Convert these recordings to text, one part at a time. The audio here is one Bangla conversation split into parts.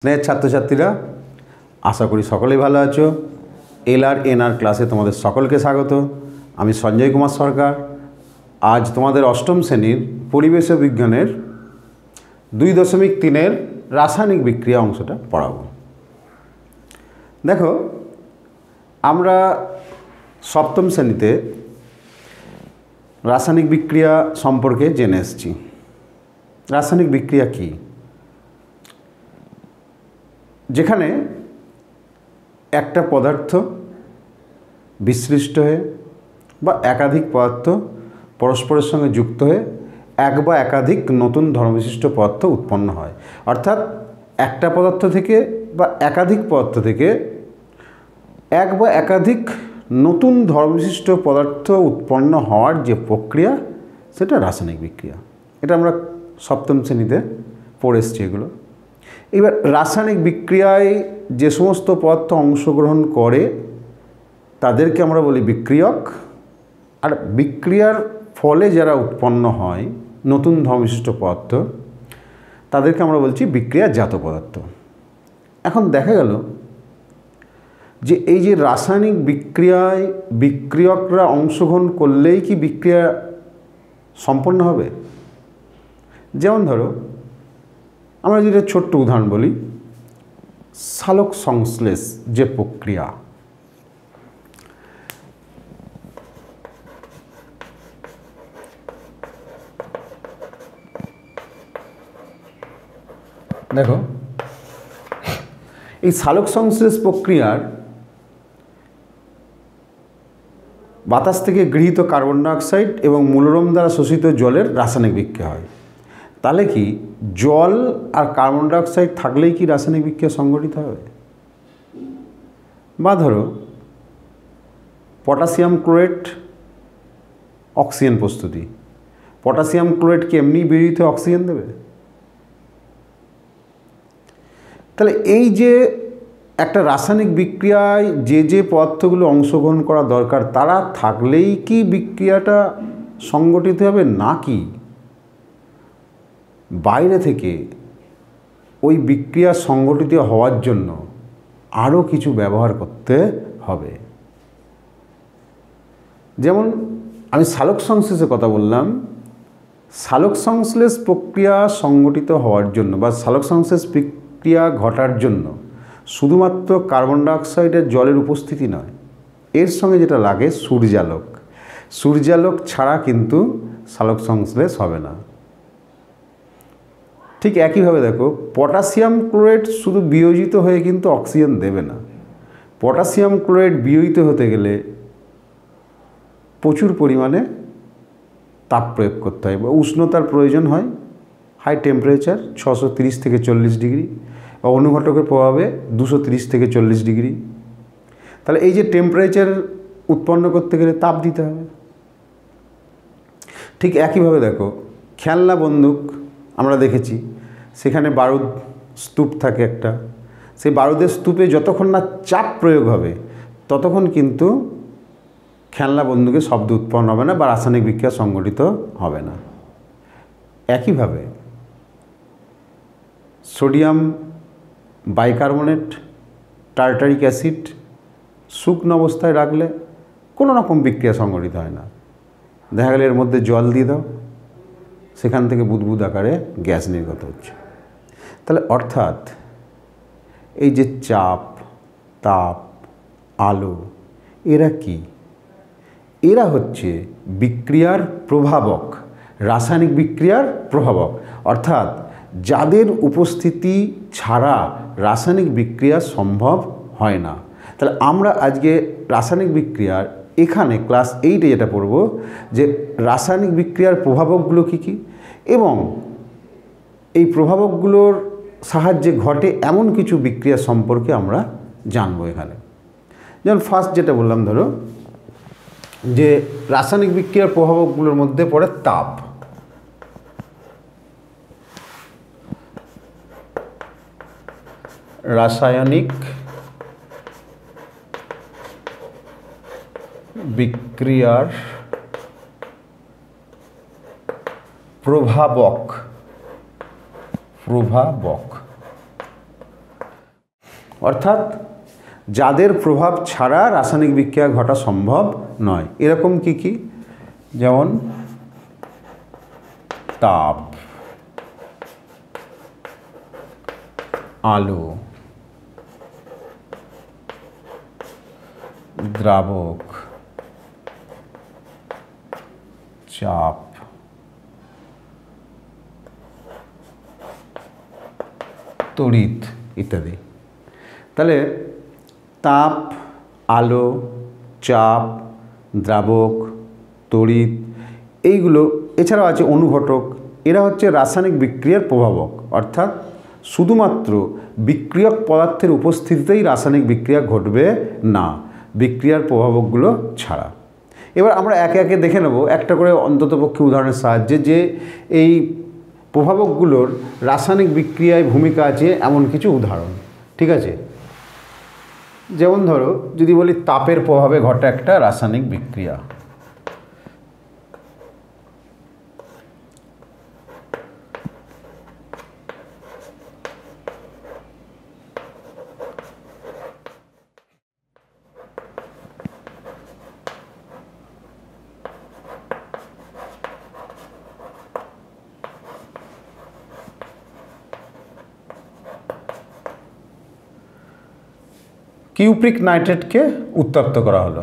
স্নেহের ছাত্রছাত্রীরা, আশা করি সকলেই ভালো আছো। LR/NR ক্লাসে তোমাদের সকলকে স্বাগত। আমি সঞ্জয় কুমার সরকার। আজ তোমাদের অষ্টম শ্রেণীর পরিবেশ বিজ্ঞানের 2.3-এর রাসায়নিক বিক্রিয়া অংশটা পড়াবো। দেখো, আমরা সপ্তম শ্রেণীতে রাসায়নিক বিক্রিয়া সম্পর্কে জেনে এসেছি। রাসায়নিক বিক্রিয়া কী? যেখানে একটা পদার্থ বিশ্লিষ্ট হয়ে বা একাধিক পদার্থ পরস্পরের সঙ্গে যুক্ত হয়ে এক বা একাধিক নতুন ধর্মবিশিষ্ট পদার্থ উৎপন্ন হয়। অর্থাৎ একটা পদার্থ থেকে বা একাধিক পদার্থ থেকে এক বা একাধিক নতুন ধর্মবিশিষ্ট পদার্থ উৎপন্ন হওয়ার যে প্রক্রিয়া, সেটা রাসায়নিক বিক্রিয়া। এটা আমরা সপ্তম শ্রেণীতে পড়ে এসেছি এগুলো। এবার রাসায়নিক বিক্রিয়ায় যে সমস্ত পদার্থ অংশগ্রহণ করে তাদেরকে আমরা বলি বিক্রিয়ক, আর বিক্রিয়ার ফলে যারা উৎপন্ন হয় নতুন ধর্মবিশিষ্ট পদার্থ তাদেরকে আমরা বলছি বিক্রিয়াজাত পদার্থ। এখন দেখা গেল যে এই যে রাসায়নিক বিক্রিয়ায় বিক্রিয়করা অংশগ্রহণ করলেই কি বিক্রিয়া সম্পন্ন হবে? যেমন ধরো, আমরা যদি ছোট্ট উদাহরণ বলি, সালোক সংশ্লেষ যে প্রক্রিয়া, দেখো এই সালোক সংশ্লেষ প্রক্রিয়ার বাতাস থেকে গৃহীত কার্বন ডাইঅক্সাইড এবং মূলরম দ্বারা শোষিত জলের রাসায়নিক বিক্রিয়া হয়। তাহলে কি জল আর কার্বন ডাইঅক্সাইড থাকলেই কি রাসায়নিক বিক্রিয়া সংঘটিত হবে? বা ধরো পটাশিয়াম ক্লোরেট অক্সিজেন প্রস্তুতি, পটাশিয়াম ক্লোরেট কি এমনি বেরিয়ে অক্সিজেন দেবে? তাহলে এই যে একটা রাসায়নিক বিক্রিয়ায় যে যে পদার্থগুলো অংশগ্রহণ করা দরকার তারা থাকলেই কি বিক্রিয়াটা সংগঠিত হবে, নাকি বাইরে থেকে ওই বিক্রিয়া সংগঠিত হওয়ার জন্য আরও কিছু ব্যবহার করতে হবে? যেমন আমি সালোক সংশ্লেষের কথা বললাম। সালোক সংশ্লেষ প্রক্রিয়া সংগঠিত হওয়ার জন্য বা সালোক সংশ্লেষ প্রক্রিয়া ঘটার জন্য শুধুমাত্র কার্বন ডাইঅক্সাইডের জলের উপস্থিতি নয়, এর সঙ্গে যেটা লাগে সূর্যালোক। সূর্যালোক ছাড়া কিন্তু সালোক সংশ্লেষ হবে না। ঠিক একইভাবে দেখো, পটাশিয়াম ক্লোরাইড শুধু বিয়োজিত হয়ে কিন্তু অক্সিজেন দেবে না। পটাশিয়াম ক্লোরাইড বিয়োজিত হতে গেলে প্রচুর পরিমাণে তাপ প্রয়োগ করতে হয় বা উষ্ণতার প্রয়োজন হয়। হাই টেম্পারেচার 630 থেকে 40 ডিগ্রি বা অনুঘটকের প্রভাবে 230 থেকে 40 ডিগ্রি। তাহলে এই যে টেম্পারেচার উৎপন্ন করতে গেলে তাপ দিতে হবে। ঠিক একইভাবে দেখো, খেলনা বন্দুক আমরা দেখেছি, সেখানে বারুদ স্তূপ থাকে একটা। সেই বারুদের স্তূপে যতক্ষণ না চাপ প্রয়োগ হবে ততক্ষণ কিন্তু খেলনা বন্দুকে শব্দ উৎপন্ন হবে না বা রাসায়নিক বিক্রিয়া সংঘটিত হবে না। একইভাবে সোডিয়াম বাইকার্বনেট, টার্টারিক অ্যাসিড শুকনো অবস্থায় রাখলে কোনো রকম বিক্রিয়া সংঘটিত হয় না। দেখা গেলে এর মধ্যে জল দিয়ে দাও, সেখান থেকে বুদবুদ আকারে গ্যাস নির্গত হচ্ছে। তাহলে অর্থাৎ এই যে চাপ, তাপ, আলো, এরা কি? এরা হচ্ছে বিক্রিয়ার প্রভাবক, রাসায়নিক বিক্রিয়ার প্রভাবক। অর্থাৎ যাদের উপস্থিতি ছাড়া রাসায়নিক বিক্রিয়া সম্ভব হয় না। তাহলে আমরা আজকে রাসায়নিক বিক্রিয়ার এখানে ক্লাস 8-এ যেটা পড়ব যে রাসায়নিক বিক্রিয়ার প্রভাবকগুলো কী কী এবং এই প্রভাবকগুলোর সাহায্যে ঘটে এমন কিছু বিক্রিয়া সম্পর্কে আমরা জানব এখানে। যেমন ফার্স্ট যেটা বললাম, ধরো যে রাসায়নিক বিক্রিয়ার প্রভাবকগুলোর মধ্যে পড়ে তাপ। রাসায়নিক বিক্রিয়ার প্রভাবক অর্থাৎ যাদের প্রভাব ছাড়া রাসায়নিক বিক্রিয়া ঘটা সম্ভব নয়। এরকম কি কি? যেমন তাপ, আলো, দ্রাবক, চাপ, তড়িৎ ইত্যাদি। তাহলে তাপ, আলো, চাপ, দ্রাবক, তড়িৎ এইগুলো, এছাড়াও আছে অনুঘটক, এরা হচ্ছে রাসায়নিক বিক্রিয়ার প্রভাবক। অর্থাৎ শুধুমাত্র বিক্রিয়ক পদার্থের উপস্থিতিতেই রাসায়নিক বিক্রিয়া ঘটবে না, বিক্রিয়ার প্রভাবকগুলো ছাড়া। এবার আমরা একে একে দেখে নেব একটা করে অন্ততপক্ষে উদাহরণের সাহায্যে যে এই প্রভাবকগুলোর রাসায়নিক বিক্রিয়ায় ভূমিকা আছে এমন কিছু উদাহরণ। ঠিক আছে? যেমন ধরো যদি বলি তাপের প্রভাবে ঘটে একটা রাসায়নিক বিক্রিয়া। কিউপ্রিক নাইট্রেটকে উত্তপ্ত করা হলো।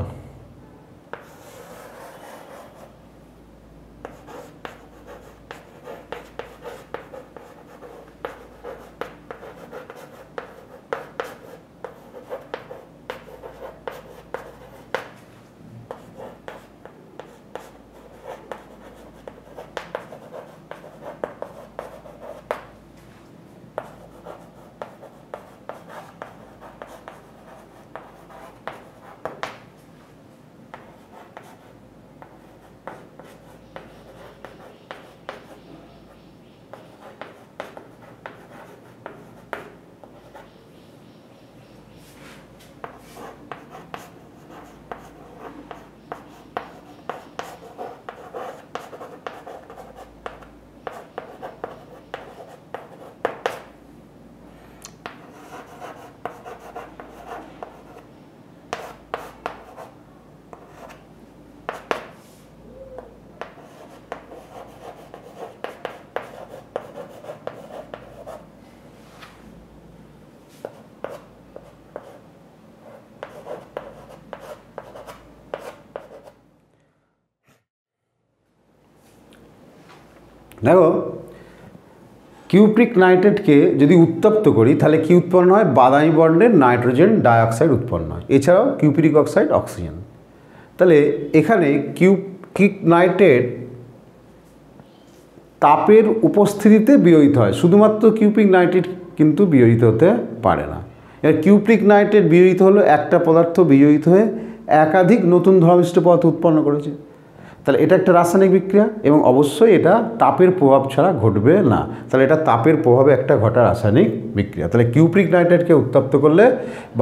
দেখো কিউপ্রিক নাইট্রেটকে যদি উত্তপ্ত করি তাহলে কি উৎপন্ন হয়? বাদামি বর্ণের নাইট্রোজেন ডাইঅক্সাইড উৎপন্ন হয়, এছাড়াও কিউপ্রিক অক্সাইড, অক্সিজেন। তাহলে এখানে কিউপ্রিক নাইট্রেট তাপের উপস্থিতিতে বিয়োজিত হয়, শুধুমাত্র কিউপ্রিক নাইট্রেট কিন্তু বিয়োজিত হতে পারে না। এবার কিউপ্রিক নাইট্রেট বিয়োজিত হলো একটা পদার্থ বিয়োজিত হয়ে একাধিক নতুন ধর্মবিশিষ্ট পদার্থ উৎপন্ন করেছে। তাহলে এটা একটা রাসায়নিক বিক্রিয়া এবং অবশ্যই এটা তাপের প্রভাব ছাড়া ঘটবে না। তাহলে এটা তাপের প্রভাবে একটা ঘটা রাসায়নিক বিক্রিয়া। তাহলে কিউপ্রিক নাইট্রেটকে উত্তপ্ত করলে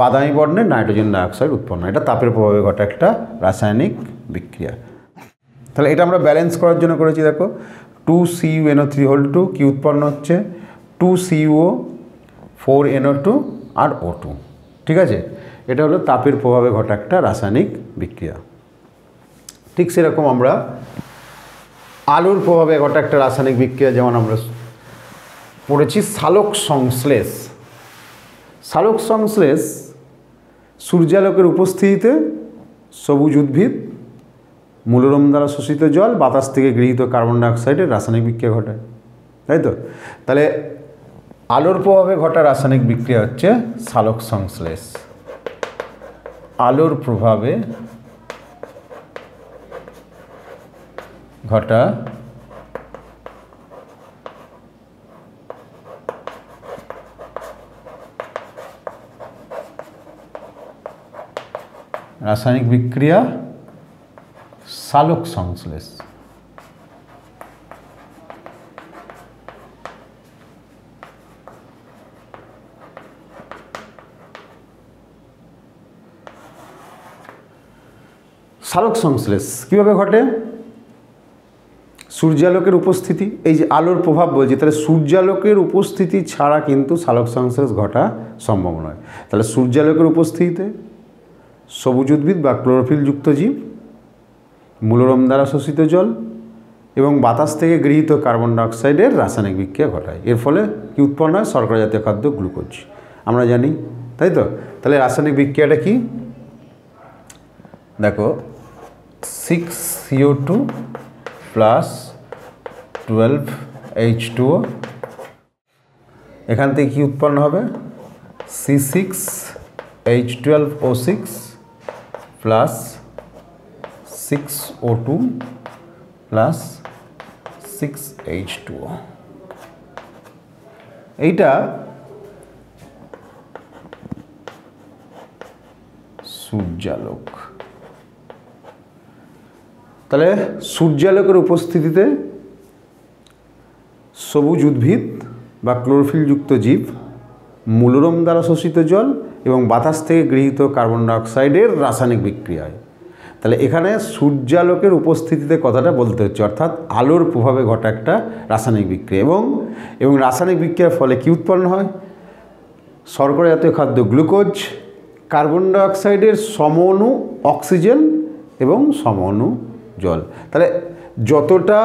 বাদামি বর্ণের নাইট্রোজেন ডাইঅক্সাইড উৎপন্ন হয়, এটা তাপের প্রভাবে ঘটা একটা রাসায়নিক বিক্রিয়া। তাহলে এটা আমরা ব্যালেন্স করার জন্য করেছি। দেখো 2CuNO3 কি উৎপন্ন হচ্ছে? 2Cu, 4NO2 আর O2। ঠিক আছে? এটা হলো তাপের প্রভাবে ঘটা একটা রাসায়নিক বিক্রিয়া। ঠিক সেরকম আমরা আলোর প্রভাবে ঘটা একটা রাসায়নিক বিক্রিয়া যেমন আমরা পড়েছি সালোক সংশ্লেষ। সালোক সংশ্লেষ সূর্যালোকের উপস্থিতিতে সবুজ উদ্ভিদ মূলরম দ্বারা শোষিত জল, বাতাস থেকে গৃহীত কার্বন ডাইঅক্সাইডের রাসায়নিক বিক্রিয়া ঘটায়, তাই তো? তাহলে আলোর প্রভাবে ঘটা রাসায়নিক বিক্রিয়া হচ্ছে সালোক সংশ্লেষ। আলোর প্রভাবে ঘটা রাসায়নিক বিক্রিয়া সালোক সংশ্লেষ। সালোক সংশ্লেষ কীভাবে ঘটে? সূর্যালোকের উপস্থিতি, এই যে আলোর প্রভাব বলছি, তাহলে সূর্যালোকের উপস্থিতি ছাড়া কিন্তু সালোক সংশ্লেষ ঘটা সম্ভব নয়। তাহলে সূর্যালোকের উপস্থিতিতে সবুজ উদ্ভিদ বা ক্লোরোফিলযুক্ত জীব মূলরম দ্বারা শোষিত জল এবং বাতাস থেকে গৃহীত কার্বন ডাইঅক্সাইডের রাসায়নিক বিক্রিয়া ঘটায়। এর ফলে কি উৎপন্ন হয়? শর্করা জাতীয় খাদ্য গ্লুকোজ, আমরা জানি, তাই তো? তাহলে রাসায়নিক বিক্রিয়াটা কি? দেখো 6CO2 প্লাস 12H2O, এখান থেকে কি উৎপন্ন হবে? C6H12O6 plus 6O2 plus 6H2O। এইটা সূর্যালোক। তাহলে সূর্যালোকের উপস্থিতিতে সবুজ উদ্ভিদ বা ক্লোরোফিলযুক্ত জীব মূলরম দ্বারা শোষিত জল এবং বাতাস থেকে গৃহীত কার্বন ডাইঅক্সাইডের রাসায়নিক বিক্রিয়া হয়। তাহলে এখানে সূর্যালোকের উপস্থিতিতে কথাটা বলতে হচ্ছে, অর্থাৎ আলোর প্রভাবে ঘটা একটা রাসায়নিক বিক্রিয়া, এবং রাসায়নিক বিক্রিয়ার ফলে কি উৎপন্ন হয়? শর্করা জাতীয় খাদ্য গ্লুকোজ, কার্বন ডাইঅক্সাইডের সমঅণু অক্সিজেন এবং সমঅণু জল। তাহলে যতটা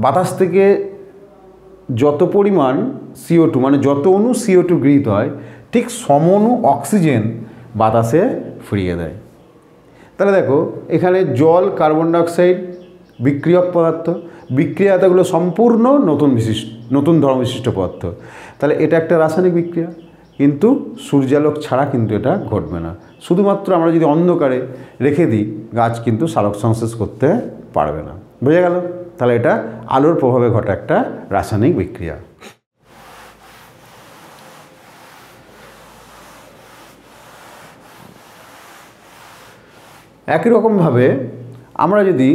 বাতাস থেকে যত পরিমাণ CO2 মানে যত অণু CO2 গৃহীত হয়, ঠিক সমঅণু অক্সিজেন বাতাসে ফিরিয়ে দেয়। তাহলে দেখো এখানে জল, কার্বন ডাইঅক্সাইড বিক্রিয়ক পদার্থ, বিক্রিয়াগুলো সম্পূর্ণ নতুন ধর্মবিশিষ্ট পদার্থ। তাহলে এটা একটা রাসায়নিক বিক্রিয়া, কিন্তু সূর্যালোক ছাড়া কিন্তু এটা ঘটবে না। শুধুমাত্র আমরা যদি অন্ধকারে রেখে দিই, গাছ কিন্তু সালোক সংশ্লেষ করতে পারবে না। বুঝে গেল? তাহলে এটা আলোর প্রভাবে ঘটা একটা রাসায়নিক বিক্রিয়া। একই রকমভাবে আমরা যদি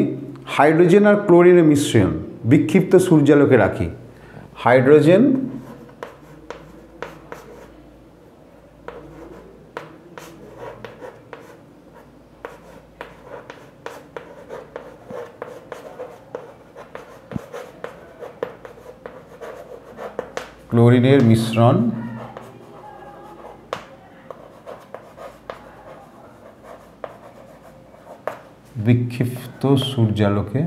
হাইড্রোজেন আর ক্লোরিনের মিশ্রণ বিক্ষিপ্ত সূর্যালোকে রাখি, হাইড্রোজেন ক্লোরিনের মিশ্রণ বিক্ষিপ্ত সূর্যালোকে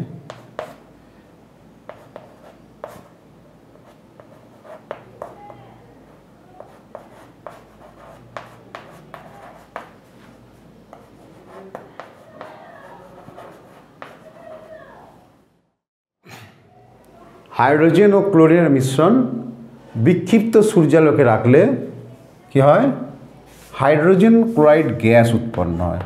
হাইড্রোজেন ও ক্লোরিনের মিশ্রণ বিক্ষিপ্ত সূর্যালোকে রাখলে কি হয়? হাইড্রোজেন ক্লোরাইড গ্যাস উৎপন্ন হয়।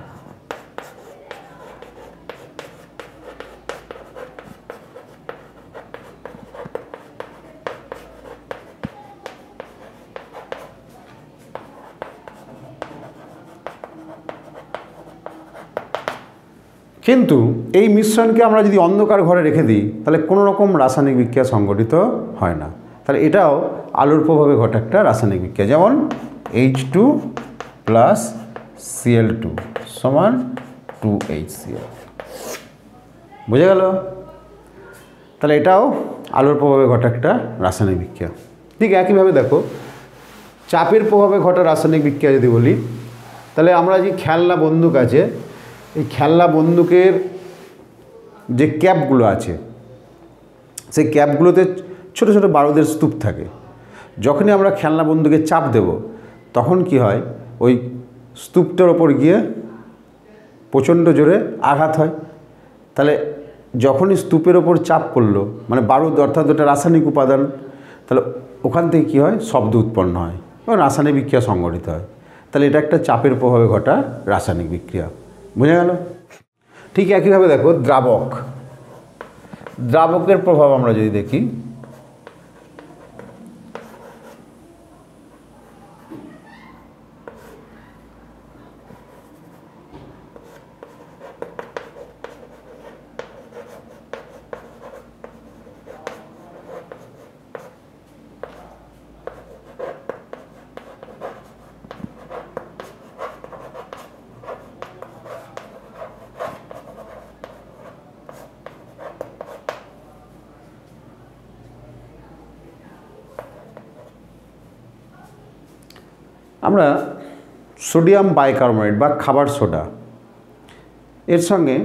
কিন্তু এই মিশ্রণকে আমরা যদি অন্ধকার ঘরে রেখে দিই, তাহলে কোনো রকম রাসায়নিক বিক্রিয়া সংঘটিত হয় না। তাহলে এটাও আলোর প্রভাবে ঘটা একটা রাসায়নিক বিক্রিয়া। যেমন H2 প্লাস Cl2 সমান 2HCl। বুঝে গেল? তাহলে এটাও আলোর প্রভাবে ঘটা একটা রাসায়নিক বিক্রিয়া। ঠিক একইভাবে দেখো চাপের প্রভাবে ঘটা রাসায়নিক বিক্রিয়া যদি বলি, তাহলে আমরা যে খেলনা বন্দুক আছে, এই খেলনা বন্দুকের যে ক্যাপগুলো আছে, সেই ক্যাপগুলোতে ছোট ছোট বারুদের স্তূপ থাকে। যখনই আমরা খেলনা বন্দুকে চাপ দেব, তখন কি হয়? ওই স্তূপটার ওপর গিয়ে প্রচণ্ড জোরে আঘাত হয়। তাহলে যখনই স্তূপের ওপর চাপ পড়লো, মানে বারুদ অর্থাৎ ওটা রাসায়নিক উপাদান, তাহলে ওখান থেকে কী হয়? শব্দ উৎপন্ন হয় এবং রাসায়নিক বিক্রিয়া সংঘটিত হয়। তাহলে এটা একটা চাপের প্রভাবে ঘটা রাসায়নিক বিক্রিয়া। বুঝে গেল? ঠিক একইভাবে দেখো দ্রাবকের প্রভাব আমরা যদি দেখি, আমরা সোডিয়াম বাইকার্বনেট বা খাবার সোডা এর সঙ্গে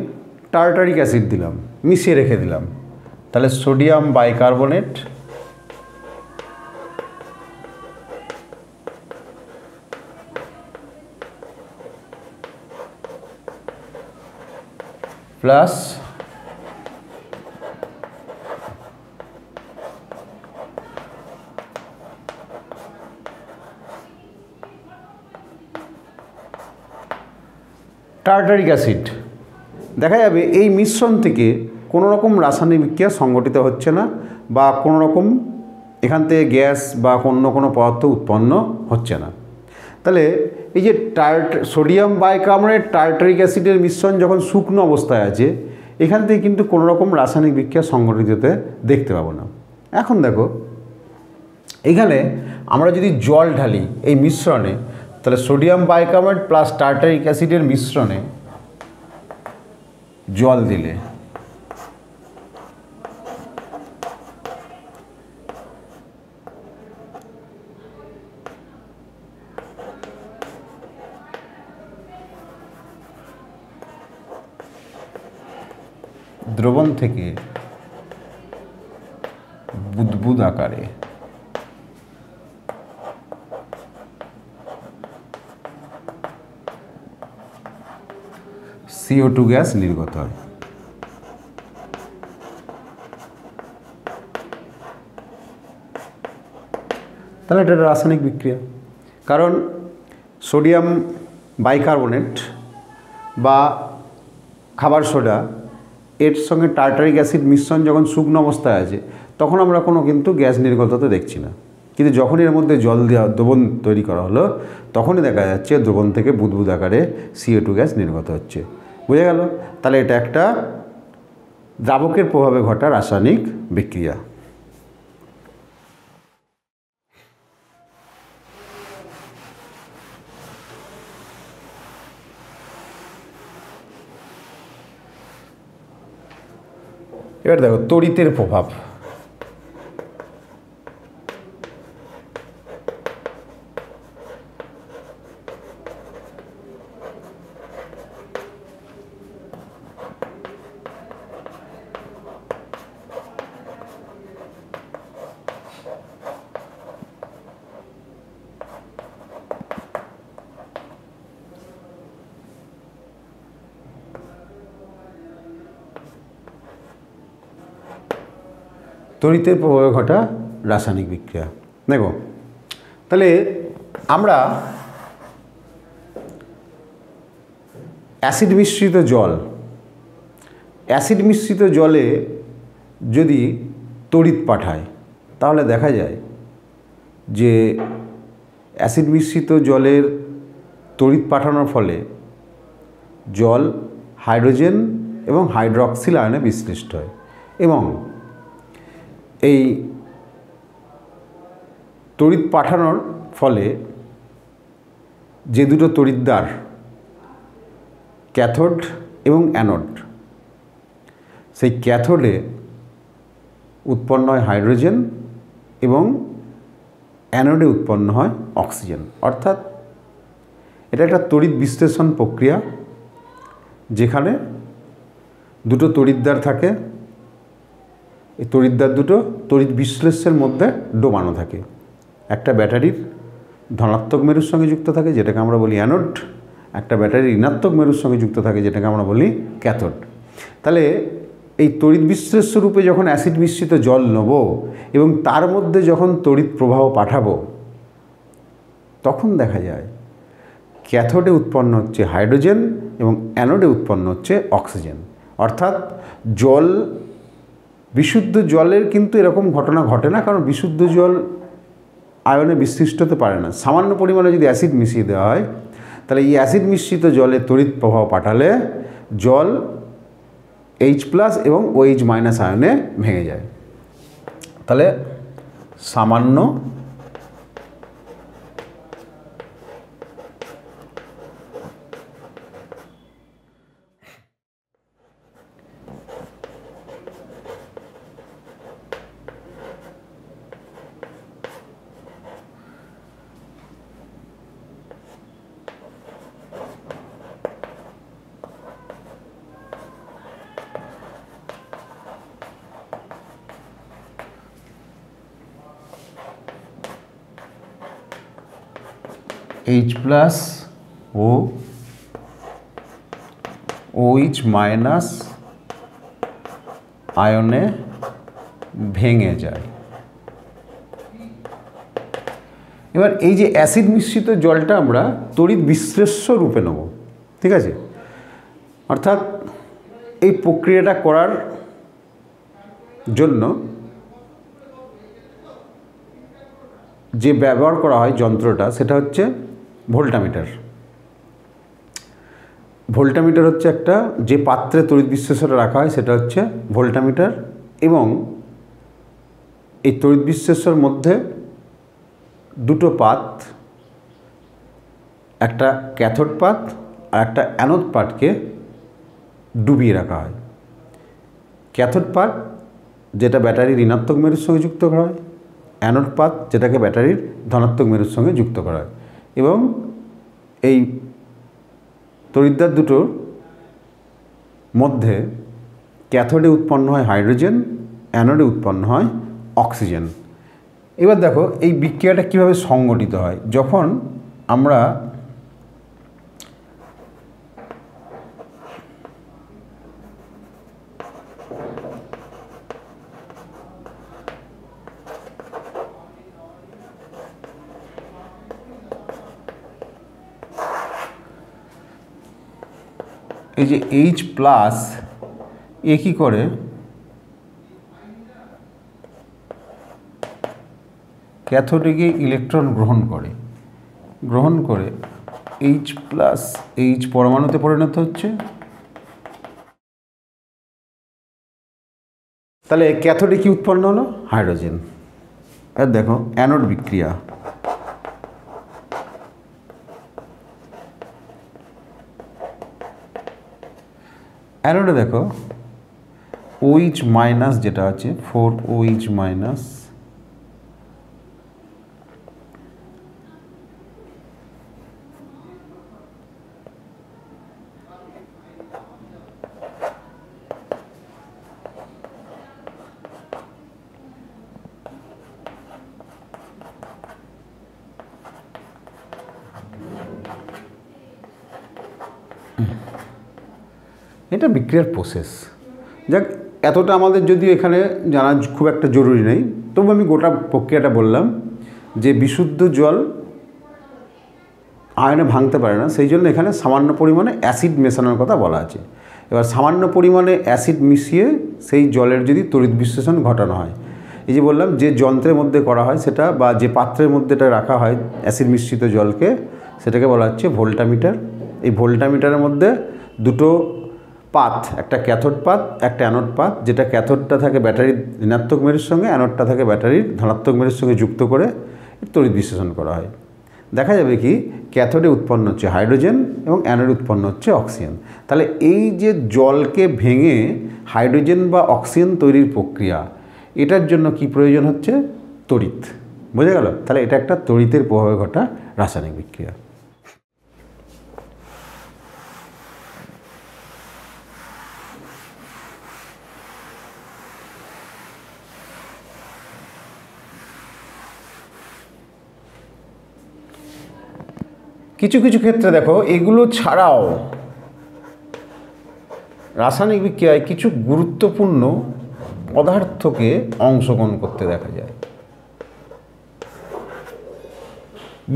টার্টারিক অ্যাসিড দিলাম, মিশিয়ে রেখে দিলাম, তাহলে sodium bicarbonate plus tartaric acid, দেখা যাবে এই মিশ্রণ থেকে কোনো রকম রাসায়নিক বিক্রিয়া সংঘটিত হচ্ছে না বা কোনো রকম এখান থেকে গ্যাস বা অন্য কোনো পদার্থ উৎপন্ন হচ্ছে না। তাহলে এই যে সোডিয়াম বাইকার্বনেট টার্টারিক অ্যাসিডের মিশ্রণ যখন শুকনো অবস্থায় আছে, এখান থেকে কিন্তু কোনো রকম রাসায়নিক বিক্রিয়া সংঘটিত হতে দেখতে পাবো না। এখন দেখো এখানে আমরা যদি জল ঢালি এই মিশ্রণে, তাহলে সোডিয়াম বাইকার্বনেট প্লাস টার্টারিক অ্যাসিডের মিশ্রণে জল দিলে দ্রবণ থেকে বুদবুদ আকারে CO2 গ্যাস নির্গত হয়। তাহলে এটা রাসায়নিক বিক্রিয়া, কারণ সোডিয়াম বাইকার্বনেট বা খাবার সোডা এর সঙ্গে টার্টারিক অ্যাসিড মিশ্রণ যখন শুকনো অবস্থায় আছে, তখন আমরা কোনো কিন্তু গ্যাস নির্গত হতে দেখছি না। কিন্তু যখন এর মধ্যে জল দেওয়া দ্রবণ তৈরি করা হলো, তখনই দেখা যাচ্ছে দ্রবণ থেকে বুদবুদ আকারে CO2 গ্যাস নির্গত হচ্ছে। বুঝে গেল? তাহলে এটা একটা দ্রাবকের প্রভাবে ঘটা রাসায়নিক বিক্রিয়া। এবার দেখো তড়িতের প্রভাব। তড়িতের প্রভাবে ঘটা রাসায়নিক বিক্রিয়া। দেখো তাহলে আমরা অ্যাসিড মিশ্রিত জলে যদি তড়িৎ পাঠায়, তাহলে দেখা যায় যে অ্যাসিড মিশ্রিত জলের তড়িৎ পাঠানোর ফলে জল হাইড্রোজেন এবং হাইড্রক্সিল আয়নে বিশ্লিষ্ট হয় এবং এই তড়িৎ পাঠানোর ফলে যে দুটো তড়িৎদ্বার ক্যাথোড এবং অ্যানোড, সেই ক্যাথোডে উৎপন্ন হয় হাইড্রোজেন এবং অ্যানোডে উৎপন্ন হয় অক্সিজেন। অর্থাৎ এটা একটা তড়িৎ বিশ্লেষণ প্রক্রিয়া, যেখানে দুটো তড়িৎদ্বার থাকে। এই তড়িৎদ্বার দুটো তড়িৎ বিশ্লেষের মধ্যে ডোবানো থাকে। একটা ব্যাটারির ধনাত্মক মেরুর সঙ্গে যুক্ত থাকে, যেটাকে আমরা বলি অ্যানোড। একটা ব্যাটারির ঋণাত্মক মেরুর সঙ্গে যুক্ত থাকে, যেটাকে আমরা বলি ক্যাথোড। তাহলে এই তড়িৎ বিশ্লেষ্য রূপে যখন অ্যাসিড মিশ্রিত জল নেব এবং তার মধ্যে যখন তড়িৎ প্রবাহ পাঠাবো, তখন দেখা যায় ক্যাথোডে উৎপন্ন হচ্ছে হাইড্রোজেন এবং অ্যানোডে উৎপন্ন হচ্ছে অক্সিজেন। অর্থাৎ বিশুদ্ধ জলের কিন্তু এরকম ঘটনা ঘটে না, কারণ বিশুদ্ধ জল আয়নে বিশ্লিষ্ট হতে পারে না। সামান্য পরিমাণে যদি অ্যাসিড মিশিয়ে দেওয়া হয়, তাহলে এই অ্যাসিড মিশ্রিত জলে তড়িৎ প্রবাহ পাঠালে জল H+ এবং OH- আয়নে ভেঙে যায়। তাহলে সামান্য এইচ প্লাস ও OH মাইনাস আয়নে ভেঙে যায়। এবার এই যে অ্যাসিড মিশ্রিত জলটা আমরা তড়িৎ বিশ্লেষ্য রূপে নেব, ঠিক আছে? অর্থাৎ এই প্রক্রিয়াটা করার জন্য যে ব্যবহার করা হয় যন্ত্রটা, সেটা হচ্ছে ভোল্টামিটার। ভোল্টামিটার হচ্ছে একটা, যে পাত্রে তড়িৎ বিশ্লেষ্যটা রাখা হয় সেটা হচ্ছে ভোল্টামিটার, এবং এই তড়িৎ বিশ্লেষ্যর মধ্যে দুটো পাত, একটা ক্যাথোড পাত আর একটা অ্যানোড পাতকে ডুবিয়ে রাখা হয়। ক্যাথোড পাত যেটা ব্যাটারির ঋণাত্মক মেরুর সঙ্গে যুক্ত করা হয়, অ্যানোড পাত যেটাকে ব্যাটারির ধনাত্মক মেরুর সঙ্গে যুক্ত করা হয়, এবং এই তড়িৎদ্বার দুটোর মধ্যে ক্যাথোডে উৎপন্ন হয় হাইড্রোজেন, অ্যানোডে উৎপন্ন হয় অক্সিজেন। এবার দেখো এই বিক্রিয়াটা কীভাবে সংগঠিত হয়। যখন আমরা এই যে H প্লাস এ কী করে, ক্যাথোডে গিয়ে ইলেকট্রন গ্রহণ করে H প্লাস H পরমাণুতে পরিণত হচ্ছে। তাহলে ক্যাথোডে কি উৎপন্ন হলো? হাইড্রোজেন। আর দেখো অ্যানোড বিক্রিয়া, অ্যানোডে দেখো OH মাইনাস যেটা আছে 4OH মাইনাস, এটা বিক্রিয়ার প্রসেস। যাক, এতটা আমাদের যদিও এখানে জানা খুব একটা জরুরি নেই, তবু আমি গোটা প্রক্রিয়াটা বললাম যে বিশুদ্ধ জল আয়নে ভাঙতে পারে না, সেই জন্য এখানে সামান্য পরিমাণে অ্যাসিড মেশানোর কথা বলা আছে। এবার সামান্য পরিমাণে অ্যাসিড মিশিয়ে সেই জলের যদি তড়িৎ বিশ্লেষণ ঘটানো হয়, এই যে বললাম যে যন্ত্রের মধ্যে করা হয় সেটা, বা যে পাত্রের মধ্যে এটা রাখা হয় অ্যাসিড মিশ্রিত জলকে, সেটাকে বলা হচ্ছে ভোল্টামিটার। এই ভোল্টামিটারের মধ্যে দুটো পাত, একটা ক্যাথোড পাত, একটা অ্যানোড পাত, যেটা ক্যাথোডটা থাকে ব্যাটারির ঋণাত্মক মেরুর সঙ্গে, অ্যানোডটা থাকে ব্যাটারির ধনাত্মক মেরুর সঙ্গে যুক্ত করে তড়িৎ বিশ্লেষণ করা হয়। দেখা যাবে কি ক্যাথোডে উৎপন্ন হচ্ছে হাইড্রোজেন এবং অ্যানোডে উৎপন্ন হচ্ছে অক্সিজেন। তাহলে এই যে জলকে ভেঙে হাইড্রোজেন বা অক্সিজেন তৈরির প্রক্রিয়া, এটার জন্য কি প্রয়োজন হচ্ছে? তড়িৎ। বোঝা গেল? তাহলে এটা একটা তড়িতের প্রভাবে ঘটা রাসায়নিক বিক্রিয়া। কিছু কিছু ক্ষেত্রে দেখো এগুলো ছাড়াও রাসায়নিক বিক্রিয়ায় কিছু গুরুত্বপূর্ণ পদার্থকে অংশগ্রহণ করতে দেখা যায়।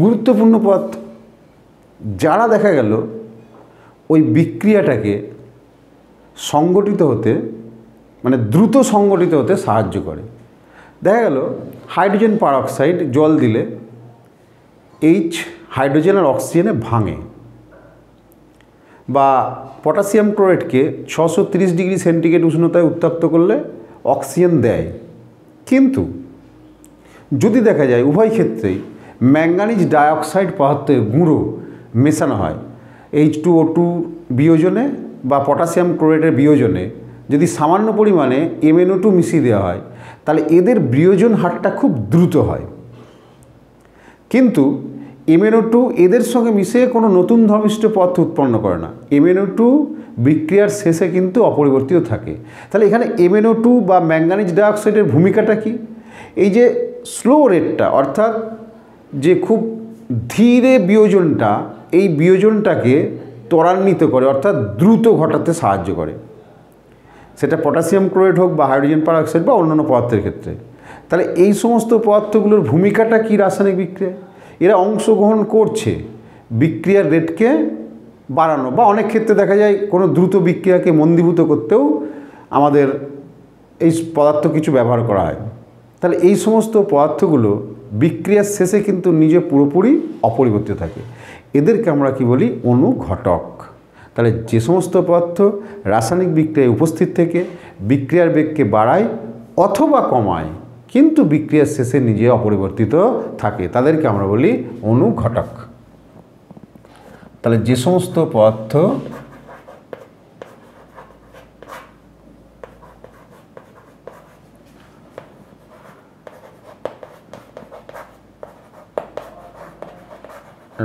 গুরুত্বপূর্ণ পদার্থ যারা দেখা গেল ওই বিক্রিয়াটাকে সংগঠিত হতে, মানে দ্রুত সংগঠিত হতে সাহায্য করে। দেখা গেল হাইড্রোজেন পারঅক্সাইড জল দিলে হাইড্রোজেন আর অক্সিজেনে ভাঙে, বা পটাশিয়াম ক্লোরাইডকে 630 ডিগ্রি সেন্টিগ্রেড উষ্ণতায় উত্তপ্ত করলে অক্সিজেন দেয়। কিন্তু যদি দেখা যায় উভয় ক্ষেত্রেই ম্যাঙ্গানিজ ডাইঅক্সাইড পদার্থের গুঁড়ো মেশানো হয়, H2O2 বিয়োজনে বা পটাশিয়াম ক্লোরাইডের বিয়োজনে যদি সামান্য পরিমাণে MnO2 মিশিয়ে দেওয়া হয়, তাহলে এদের বিয়োজন হারটা খুব দ্রুত হয়। কিন্তু MnO2 এদের সঙ্গে মিশে কোনো নতুন ধর্মবিশিষ্ট পদার্থ উৎপন্ন করে না। MnO2 বিক্রিয়ার শেষে কিন্তু অপরিবর্তিত থাকে। তাহলে এখানে MnO2 বা ম্যাঙ্গানিজ ডাইঅক্সাইডের ভূমিকাটা কি? এই যে স্লো রেটটা, অর্থাৎ যে খুব ধীরে বিয়োজনটা, এই বিয়োজনটাকে ত্বরান্বিত করে, অর্থাৎ দ্রুত ঘটাতে সাহায্য করে, সেটা পটাশিয়াম ক্লোরাইড হোক বা হাইড্রোজেন পারঅক্সাইড বা অন্যান্য পদার্থের ক্ষেত্রে। তাহলে এই সমস্ত পদার্থগুলোর ভূমিকাটা কী রাসায়নিক বিক্রিয়ায়? এরা অংশগ্রহণ করছে বিক্রিয়ার রেটকে বাড়ানো, বা অনেক ক্ষেত্রে দেখা যায় কোনো দ্রুত বিক্রিয়াকে মন্দীভূত করতেও আমাদের এই পদার্থ কিছু ব্যবহার করা হয়। তাহলে এই সমস্ত পদার্থগুলো বিক্রিয়ার শেষে কিন্তু নিজে পুরোপুরি অপরিবর্তিত থাকে, এদেরকে আমরা কি বলি? অনুঘটক। তাহলে যে সমস্ত পদার্থ রাসায়নিক বিক্রিয়ায় উপস্থিত থেকে বিক্রিয়ার বেগকে বাড়ায় অথবা কমায় কিন্তু বিক্রিয়ার শেষে নিজে অপরিবর্তিত থাকে, তাদেরকে আমরা বলি অনুঘটক। তাহলে যে সমস্ত পদার্থ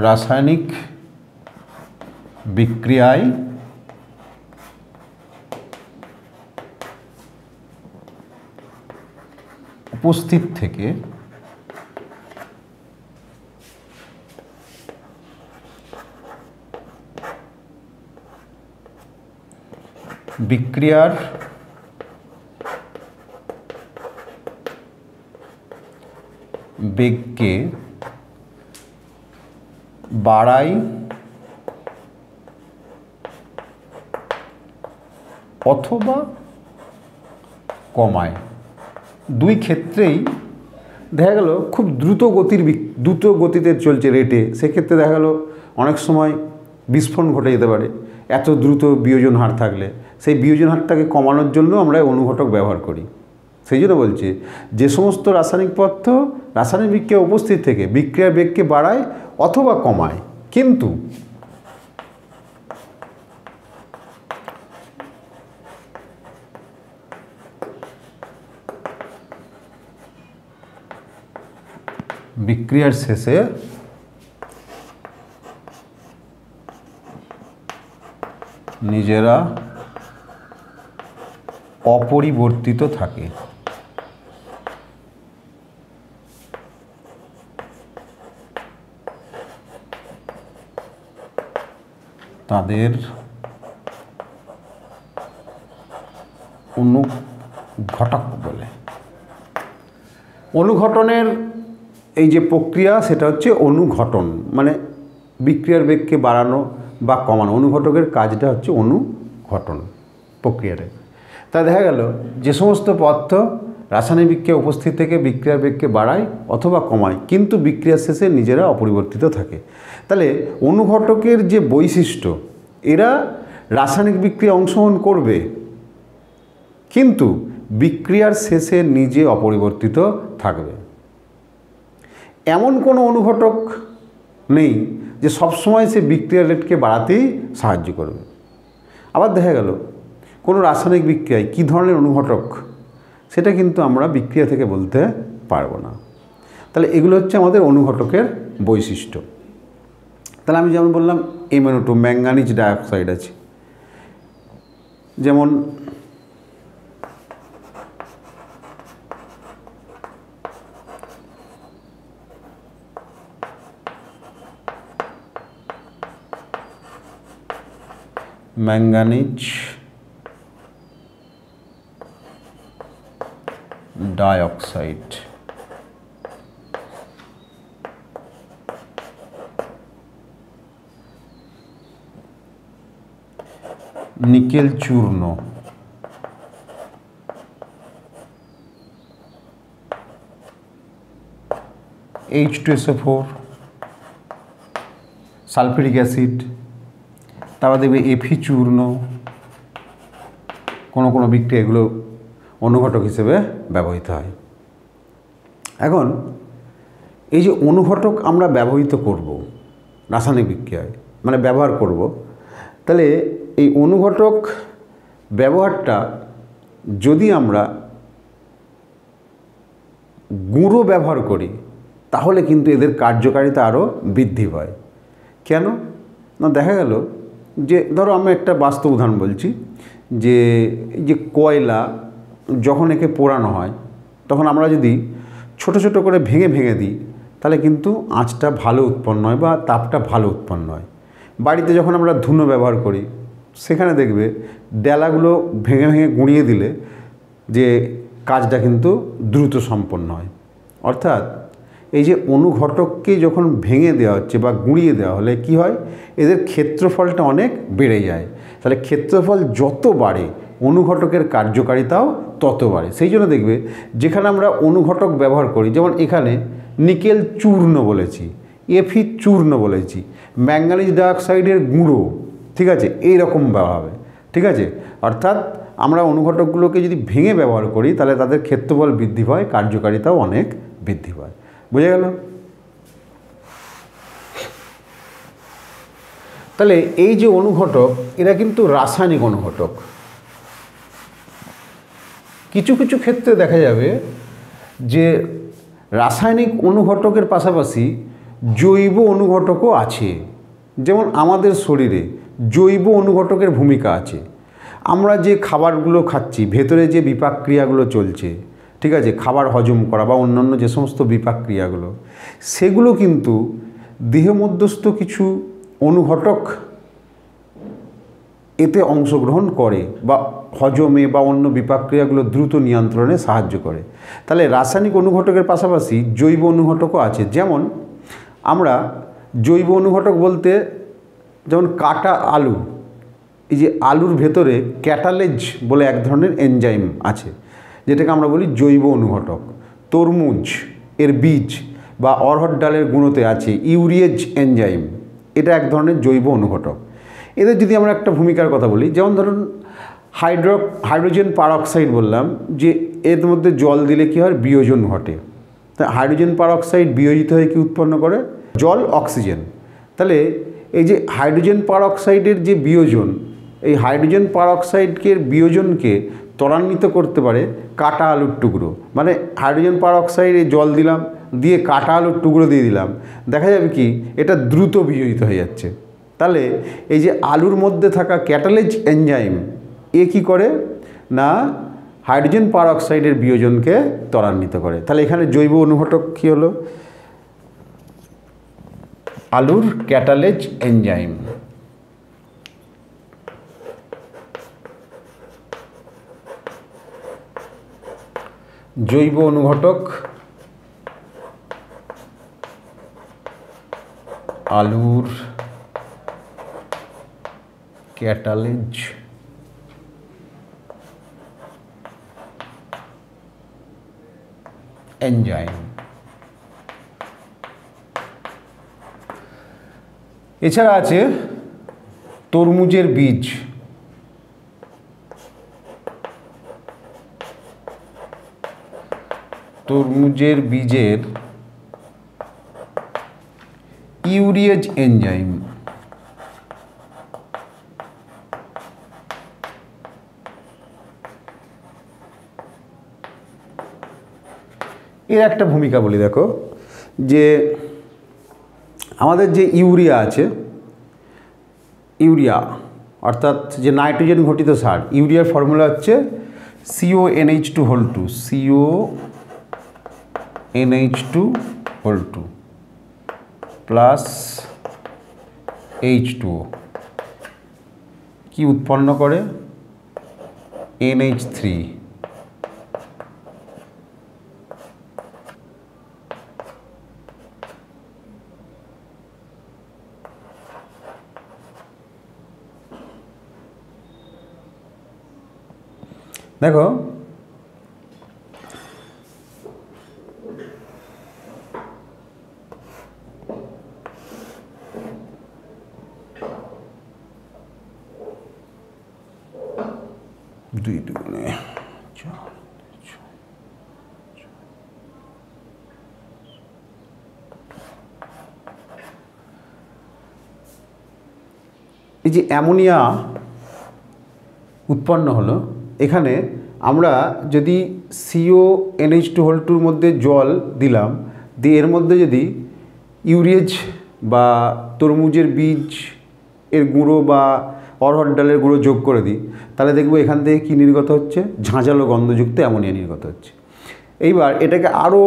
রাসায়নিক বিক্রিয়ায় উপস্থিত থেকে বিক্রিয়ার বেগকে বাড়ায় অথবা কমায়, দুই ক্ষেত্রেই দেখা গেল খুব দ্রুত গতিতে চলছে রেটে, সেক্ষেত্রে দেখা গেল অনেক সময় বিস্ফোরণ ঘটে যেতে পারে এত দ্রুত বিয়োজন হার থাকলে। সেই বিয়োজন হারটাকে কমানোর জন্য আমরা অনুঘটক ব্যবহার করি। সেই জন্য বলছি যে সমস্ত রাসায়নিক পদার্থ রাসায়নিক বিক্রিয়া উপস্থিত থেকে বিক্রিয়ার বেগকে বাড়ায় অথবা কমায় কিন্তু বিক্রিয়ার শেষে নিজেরা অপরিবর্তিত থাকে, তাদের অনুঘটক বলে। অনুঘটনের এই যে প্রক্রিয়া সেটা হচ্ছে অনুঘটন, মানে বিক্রিয়ার বেগকে বাড়ানো বা কমানো। অনুঘটকের কাজটা হচ্ছে অনুঘটন প্রক্রিয়াটা। তা দেখা গেল যে সমস্ত পদার্থ রাসায়নিক বিক্রিয়া উপস্থিত থেকে বিক্রিয়ার বেগকে বাড়ায় অথবা কমায় কিন্তু বিক্রিয়ার শেষে নিজেরা অপরিবর্তিত থাকে। তাহলে অনুঘটকের যে বৈশিষ্ট্য, এরা রাসায়নিক বিক্রিয়া অংশগ্রহণ করবে কিন্তু বিক্রিয়ার শেষে নিজে অপরিবর্তিত থাকবে। এমন কোনো অনুঘটক নেই যে সবসময় সে বিক্রিয়ার রেটকে বাড়াতেই সাহায্য করবে। আবার দেখা গেল কোনো রাসায়নিক বিক্রিয়ায় কী ধরনের অনুঘটক সেটা কিন্তু আমরা বিক্রিয়া থেকে বলতে পারবো না। তাহলে এগুলো হচ্ছে আমাদের অনুঘটকের বৈশিষ্ট্য। তাহলে আমি যেমন বললাম MnO2 ম্যাঙ্গানিজ ডাইঅক্সাইড আছে, যেমন ম্যাঙ্গানিজ ডাইঅক্সাইড, নিকেল চূর্ণ, H2SO4, সালফিউরিক অ্যাসিড, তারপর দেখবে Fe চূর্ণ, কোনো বিক্রিয়া এগুলো অনুঘটক হিসেবে ব্যবহৃত হয়। এখন এই যে অনুঘটক আমরা ব্যবহৃত করব রাসায়নিক বিক্রিয়ায়, মানে ব্যবহার করব, তাহলে এই অনুঘটক ব্যবহারটা যদি আমরা গুঁড়ো ব্যবহার করি তাহলে কিন্তু এদের কার্যকারিতা আরও বৃদ্ধি পায়। কেন না, দেখা গেল যে ধরো আমরা একটা বাস্তব উদাহরণ বলছি, যে এই যে কয়লা যখন একে পোড়ানো হয় তখন আমরা যদি ছোট ছোট করে ভেঙে দিই তাহলে কিন্তু আঁচটা ভালো উৎপন্ন হয় বা তাপটা ভালো উৎপন্ন হয়। বাড়িতে যখন আমরা ধুনো ব্যবহার করি সেখানে দেখবে ডেলাগুলো ভেঙে ভেঙে গুঁড়িয়ে দিলে যে কাজটা কিন্তু দ্রুত সম্পন্ন হয়। অর্থাৎ এই যে অনুঘটককে যখন ভেঙে দেওয়া হচ্ছে বা গুঁড়িয়ে দেওয়া হলে কি হয়, এদের ক্ষেত্রফলটা অনেক বেড়ে যায়। তাহলে ক্ষেত্রফল যত বাড়ে অনুঘটকের কার্যকারিতাও তত বাড়ে। সেই জন্য দেখবে যেখানে আমরা অনুঘটক ব্যবহার করি, যেমন এখানে নিকেল চূর্ণ বলেছি, এফি চূর্ণ বলেছি, ম্যাঙ্গানিজ ডাইঅক্সাইডের গুঁড়ো, ঠিক আছে, এই রকম ব্যবহার হবে, ঠিক আছে। অর্থাৎ আমরা অনুঘটকগুলোকে যদি ভেঙে ব্যবহার করি তাহলে তাদের ক্ষেত্রফল বৃদ্ধি পায়, কার্যকারিতাও অনেক বৃদ্ধি পায়। বুঝে গেল? তাহলে এই যে অনুঘটক এরা কিন্তু রাসায়নিক অনুঘটক। কিছু কিছু ক্ষেত্রে দেখা যাবে যে রাসায়নিক অনুঘটকের পাশাপাশি জৈব অনুঘটকও আছে। যেমন আমাদের শরীরে জৈব অনুঘটকের ভূমিকা আছে। আমরা যে খাবারগুলো খাচ্ছি, ভেতরে যে বিপাক ক্রিয়াগুলো চলছে, ঠিক আছে, খাবার হজম করা বা অন্যান্য যে সমস্ত বিপাক ক্রিয়াগুলো, সেগুলো কিন্তু দেহ মধ্যস্থ কিছু অনুঘটক এতে অংশগ্রহণ করে বা হজমে বা অন্য বিপাক ক্রিয়াগুলো দ্রুত নিয়ন্ত্রণে সাহায্য করে। তাহলে রাসায়নিক অনুঘটকের পাশাপাশি জৈব অনুঘটকও আছে। যেমন আমরা জৈব অনুঘটক বলতে, যেমন কাটা আলু, এই যে আলুর ভেতরে ক্যাটালেজ বলে এক ধরনের এনজাইম আছে যেটাকে আমরা বলি জৈব অনুঘটক। তরমুজ এর বীজ বা অড়হর ডালের গুঁড়োতে আছে ইউরিয়েজ এনজাইম, এটা এক ধরনের জৈব অনুঘটক। এদের যদি আমরা একটা ভূমিকার কথা বলি, যেমন ধরুন হাইড্রোজেন পারঅক্সাইড বললাম যে এর মধ্যে জল দিলে কী হয়, বিয়োজন ঘটে। তা হাইড্রোজেন পারঅক্সাইড বিয়োজিত হয়ে কি উৎপন্ন করে, জল, অক্সিজেন। তাহলে এই যে হাইড্রোজেন পারঅক্সাইডের যে বিয়োজন, এই হাইড্রোজেন পারঅক্সাইডকে বিয়োজনকে ত্বরান্বিত করতে পারে কাটা আলুর টুকরো। মানে হাইড্রোজেন পারঅক্সাইডে জল দিলাম, দিয়ে কাটা আলুর টুকরো দিয়ে দিলাম, দেখা যাবে কি এটা দ্রুত বিয়োজিত হয়ে যাচ্ছে। তাহলে এই যে আলুর মধ্যে থাকা ক্যাটালেজ এনজাইম এ কী করে না, হাইড্রোজেন পারঅক্সাইডের বিয়োজনকে ত্বরান্বিত করে। তাহলে এখানে জৈব অনুঘটক কী হলো, আলুর ক্যাটালেজ এনজাইম। জৈব অনুঘটক আলুর ক্যাটালেজ এনজাইম। এছাড়া আছে তরমুজের বীজ। তরমুজের বীজের ইউরিয়েজ এনজাইম। এর একটা ভূমিকা বলি, দেখো যে আমাদের যে ইউরিয়া আছে, ইউরিয়া অর্থাৎ যে নাইট্রোজেন ঘটিত সার, ইউরিয়ার ফর্মুলা হচ্ছে CONH2 CONH2 প্লাস H2O কি উৎপন্ন করে, NH3। দেখো দুই দুগুণে চার, এই যে অ্যামোনিয়া উৎপন্ন হলো, এখানে আমরা যদি CONH2 মধ্যে জল দিলাম, দিয়ে এর মধ্যে যদি ইউরিয়েজ বা তরমুজের বীজ এর গুঁড়ো বা অড়হর ডালের গুঁড়ো যোগ করে দিই, তাহলে দেখব এখান থেকে কী নির্গত হচ্ছে, ঝাঁঝালো গন্ধযুক্ত অ্যামোনিয়া নির্গত হচ্ছে। এইবার এটাকে আরও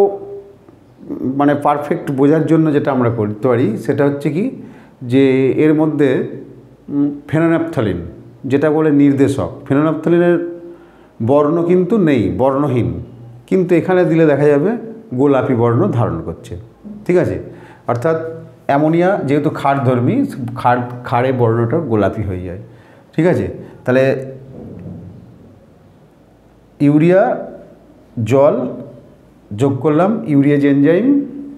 মানে পারফেক্ট বোঝার জন্য যেটা আমরা করতে পারি সেটা হচ্ছে কি, যে এর মধ্যে ফেনোন্যাপথলিন যেটা বলে নির্দেশক, ফেনোন্যাপথলিনের বর্ণ কিন্তু নেই, বর্ণহীন, কিন্তু এখানে দিলে দেখা যাবে গোলাপি বর্ণ ধারণ করছে। ঠিক আছে, অর্থাৎ অ্যামোনিয়া যেহেতু ক্ষারধর্মী, ক্ষারে বর্ণটা গোলাপি হয়ে যায়। ঠিক আছে, তাহলে ইউরিয়া জল যোগ করলাম, ইউরিয়াজ এনজাইম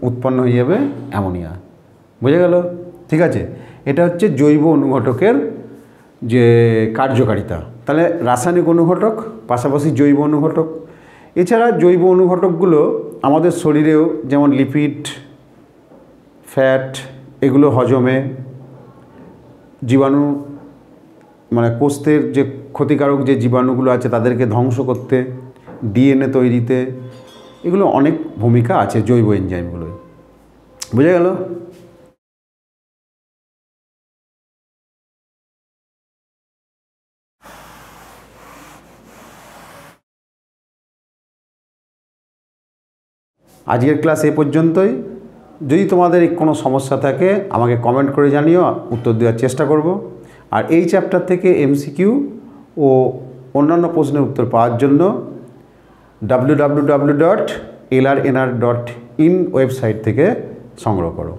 উৎপন্ন হয়ে যাবে অ্যামোনিয়া। বোঝা গেল? ঠিক আছে, এটা হচ্ছে জৈব অনুঘটকের যে কার্যকারিতা। তাহলে রাসায়নিক অনুঘটক পাশাপাশি জৈব অনুঘটক। এছাড়া জৈব অনুঘটকগুলো আমাদের শরীরেও যেমন লিপিড, ফ্যাট, এগুলো হজমে, জীবাণু মানে কোষের যে ক্ষতিকারক যে জীবাণুগুলো আছে তাদেরকে ধ্বংস করতে, ডিএনএ তৈরিতে, এগুলো অনেক ভূমিকা আছে জৈব এনজাইমগুলোই। বোঝা গেল? আজকের ক্লাস এ পর্যন্তই। যদি তোমাদের কোনো সমস্যা থাকে আমাকে কমেন্ট করে জানিও, উত্তর দেওয়ার চেষ্টা করব। আর এই চ্যাপ্টার থেকে এমসিকিউ ও অন্যান্য প্রশ্নের উত্তর পাওয়ার জন্য www.lrnr.in ওয়েবসাইট থেকে সংগ্রহ করো।